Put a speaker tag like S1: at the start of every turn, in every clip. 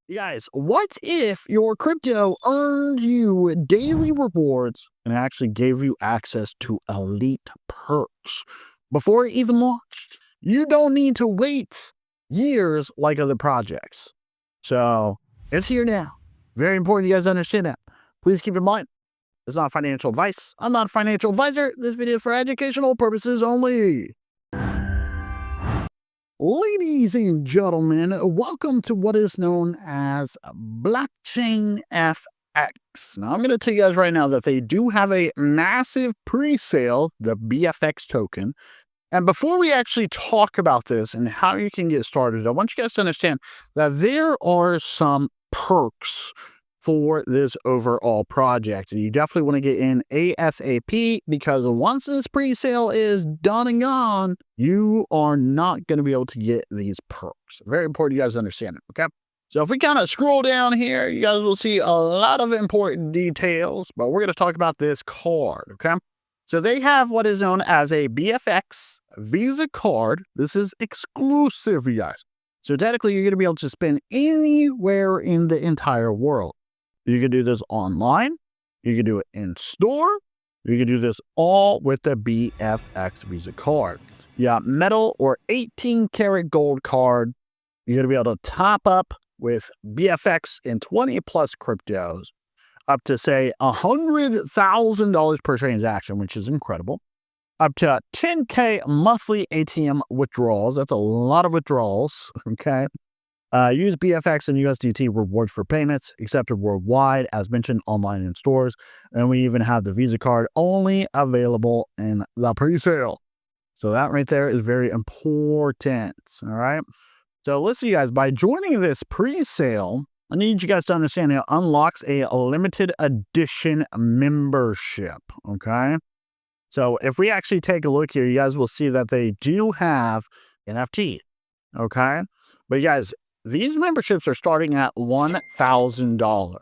S1: You guys, what if your crypto earned you daily rewards and actually gave you access to elite perks before it even launched? You don't need to wait years like other projects. So it's here now. Very important you guys understand that. Please keep in mind, it's not financial advice. I'm not a financial advisor. This video is for educational purposes only. Ladies and gentlemen, welcome to what is known as BlockchainFX. Now, I'm going to tell you guys right now that they do have a massive pre-sale, the BFX token. And before we actually talk about this and how you can get started, I want you guys to understand that there are some perks for this overall project. And you definitely want to get in ASAP, because once this pre-sale is done and gone, you are not going to be able to get these perks. Very important you guys understand it, okay? So if we kind of scroll down here, you guys will see a lot of important details, but we're going to talk about this card, okay? So they have what is known as a BFX Visa card. This is exclusive, you guys. So technically, you're going to be able to spend anywhere in the entire world. You can do this online. You can do it in store. You can do this all with the BFX Visa card. You got metal or 18 karat gold card. You're going to be able to top up with BFX in 20 plus cryptos up to, say, $100,000 per transaction, which is incredible. Up to 10K monthly ATM withdrawals. That's a lot of withdrawals, okay? Use BFX and USDT rewards for payments, accepted worldwide, as mentioned, online in stores. And we even have the Visa card only available in the pre-sale. So that right there is very important, all right? So listen, you guys, by joining this pre-sale, I need you guys to understand it unlocks a limited edition membership, okay? So if we actually take a look here, you guys will see that they do have NFT, okay? But you guys, these memberships are starting at $1,000.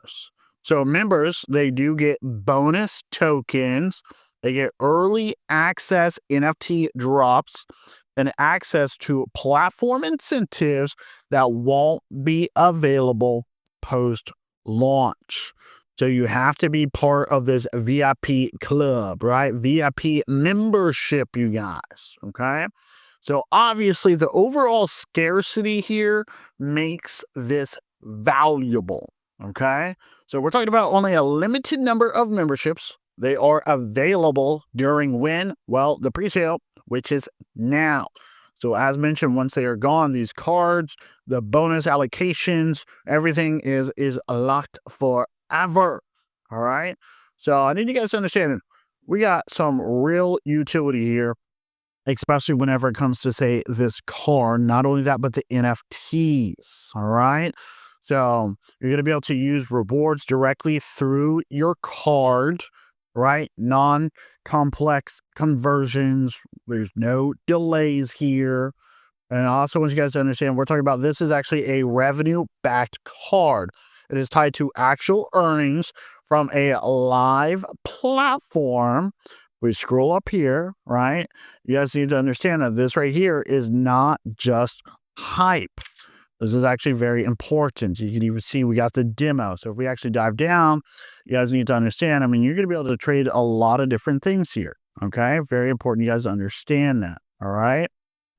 S1: So members, they do get bonus tokens. They get early access NFT drops and access to platform incentives that won't be available post-launch. So you have to be part of this VIP club, right? VIP membership, you guys, okay? So obviously the overall scarcity here makes this valuable, okay? So we're talking about only a limited number of memberships. They are available during when? Well, the pre-sale, which is now. So as mentioned, once they are gone, these cards, the bonus allocations, everything is locked forever, all right? So I need you guys to understand, we got some real utility here, especially whenever it comes to, say, this card. Not only that, but the NFTs, all right? So you're going to be able to use rewards directly through your card, right? Non-complex conversions. There's no delays here. And I also want you guys to understand, we're talking about, this is actually a revenue-backed card. It is tied to actual earnings from a live platform. We scroll up here, right? You guys need to understand that this right here is not just hype. This is actually very important. You can even see we got the demo. So if we actually dive down, you guys need to understand, I mean, you're going to be able to trade a lot of different things here, okay? Very important you guys understand that, all right?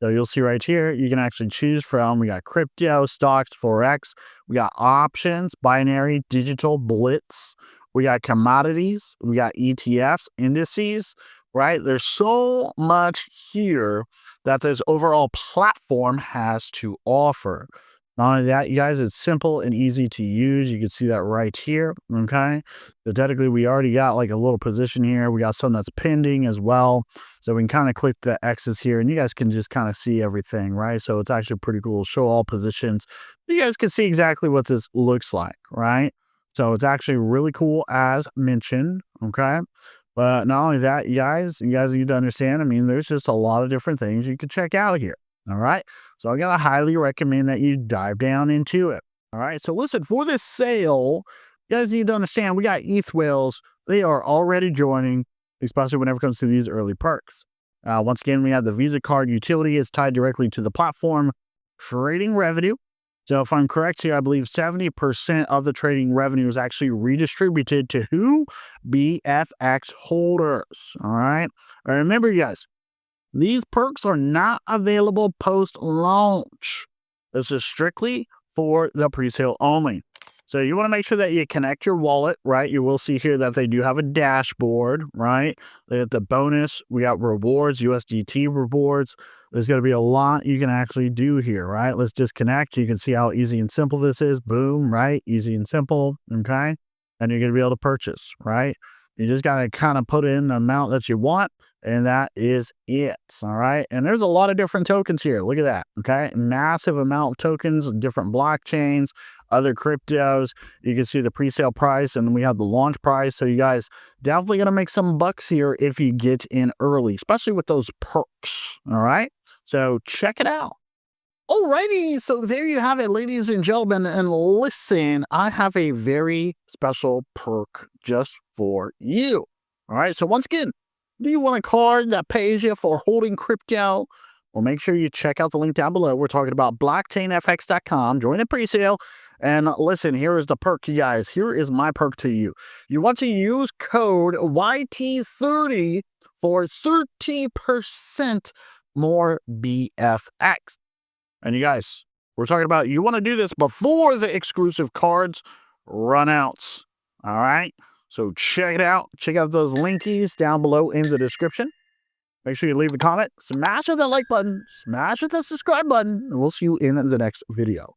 S1: So you'll see right here, you can actually choose from, we got crypto, stocks, Forex, we got options, binary, digital, blitz, we got commodities, we got ETFs, indices, right? There's so much here that this overall platform has to offer. Not only that, you guys, it's simple and easy to use. You can see that right here, okay? So technically, we already got like a little position here. We got some that's pending as well. So we can kind of click the X's here, and you guys can just kind of see everything, right? So it's actually pretty cool. Show all positions. You guys can see exactly what this looks like, right? So it's actually really cool, as mentioned, okay? But not only that, you guys need to understand, I mean, there's just a lot of different things you can check out here. All right. So I'm going to highly recommend that you dive down into it. All right. So listen, for this sale, you guys need to understand, we got ETH whales. They are already joining, especially whenever it comes to these early perks. Once again, we have the Visa card utility is tied directly to the platform. Trading revenue. So if I'm correct here, I believe 70% of the trading revenue is actually redistributed to who? BFX holders. All right. And remember, you guys, these perks are not available post-launch. This is strictly for the pre-sale only. So you want to make sure that you connect your wallet, right? You will see here that they do have a dashboard, right? They have the bonus. We got rewards, USDT rewards. There's going to be a lot you can actually do here, right? Let's just connect. You can see how easy and simple this is. Boom, right? Easy and simple, okay? And you're going to be able to purchase, right? You just got to kind of put in the amount that you want, and that is it. All right. And there's a lot of different tokens here. Look at that. Okay. Massive amount of tokens, different blockchains, other cryptos. You can see the pre-sale price, and we have the launch price. So you guys definitely going to make some bucks here if you get in early, especially with those perks. All right. So check it out. Alrighty, so there you have it, ladies and gentlemen. And listen, I have a very special perk just for you. All right, so once again, do you want a card that pays you for holding crypto? Well, make sure you check out the link down below. We're talking about BlockchainFX.com. Join the pre-sale. And listen, here is the perk, you guys. Here is my perk to you. You want to use code YT30 for 30% more BFX. And you guys, we're talking about you want to do this before the exclusive cards run out. All right. So check it out. Check out those linkies down below in the description. Make sure you leave a comment. Smash the like button. Smash the subscribe button. And we'll see you in the next video.